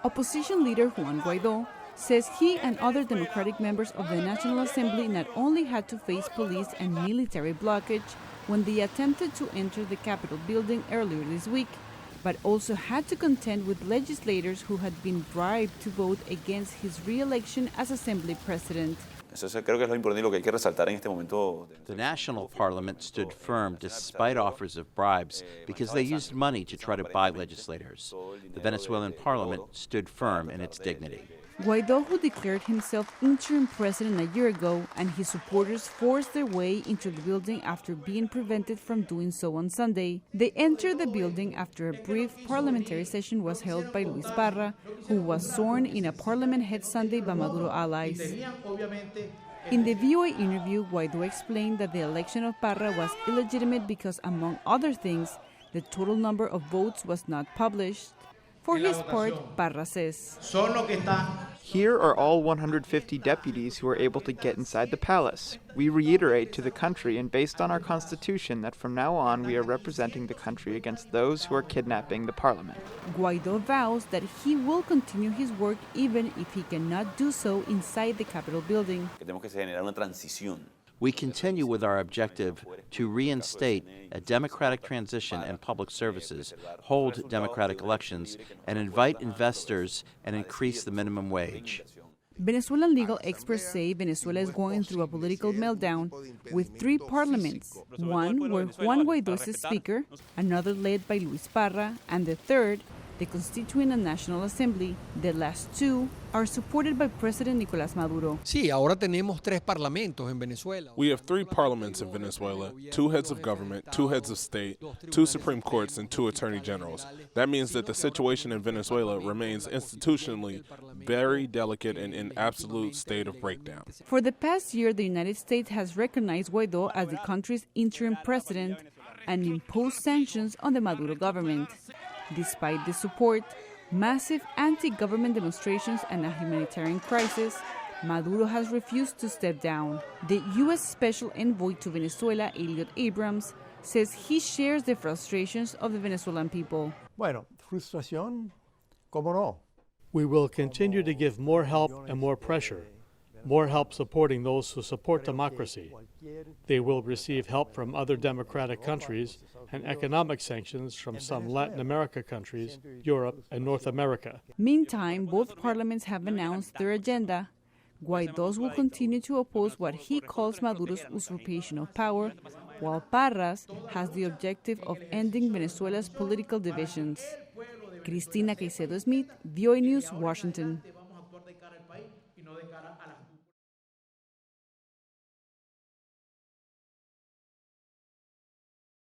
Opposition leader Juan Guaidó says he and other Democratic members of the National Assembly not only had to face police and military blockage when they attempted to enter the Capitol building earlier this week, but also had to contend with legislators who had been bribed to vote against his re-election as Assembly President. The national parliament stood firm despite offers of bribes because they used money to try to buy legislators. The Venezuelan parliament stood firm in its dignity. Guaido, who declared himself interim president a year ago, and his supporters forced their way into the building after being prevented from doing so on Sunday. They entered the building after a brief parliamentary session was held by Luis Parra, who was sworn in a parliament-held Sunday by Maduro allies. In the VOA interview, Guaido explained that the election of Parra was illegitimate because, among other things, the total number of votes was not published. For his part, Parra says, "Here are all 150 deputies who were able to get inside the palace. We reiterate to the country and based on our constitution that from now on we are representing the country against those who are kidnapping the parliament." Guaido vows that he will continue his work even if he cannot do so inside the Capitol building. We continue with our objective to reinstate a democratic transition and public services, hold democratic elections, and invite investors and increase the minimum wage. Venezuelan legal experts say Venezuela is going through a political meltdown with 3 parliaments, one where Juan Guaidó is speaker, another led by Luis Parra, and the third, the Constituent and National Assembly. The last 2 are supported by President Nicolás Maduro. Sí, ahora tenemos 3 parlamentos en Venezuela. We have 3 parliaments in Venezuela, 2 heads of government, 2 heads of state, 2 Supreme Courts, and 2 attorney generals. That means that the situation in Venezuela remains institutionally very delicate and in absolute state of breakdown. For the past year, the United States has recognized Guaidó as the country's interim president and imposed sanctions on the Maduro government. Despite the support, massive anti-government demonstrations and a humanitarian crisis, Maduro has refused to step down. The U.S. Special Envoy to Venezuela, Elliot Abrams, says he shares the frustrations of the Venezuelan people. Bueno, frustración, ¿cómo no? We will continue to give more help and more pressure, more help supporting those who support democracy. They will receive help from other democratic countries and economic sanctions from some Latin America countries, Europe, and North America. Meantime, both parliaments have announced their agenda. Guaido's will continue to oppose what he calls Maduro's usurpation of power, while Parra's has the objective of ending Venezuela's political divisions. Cristina, Caicedo, Smit, VOA News, Washington.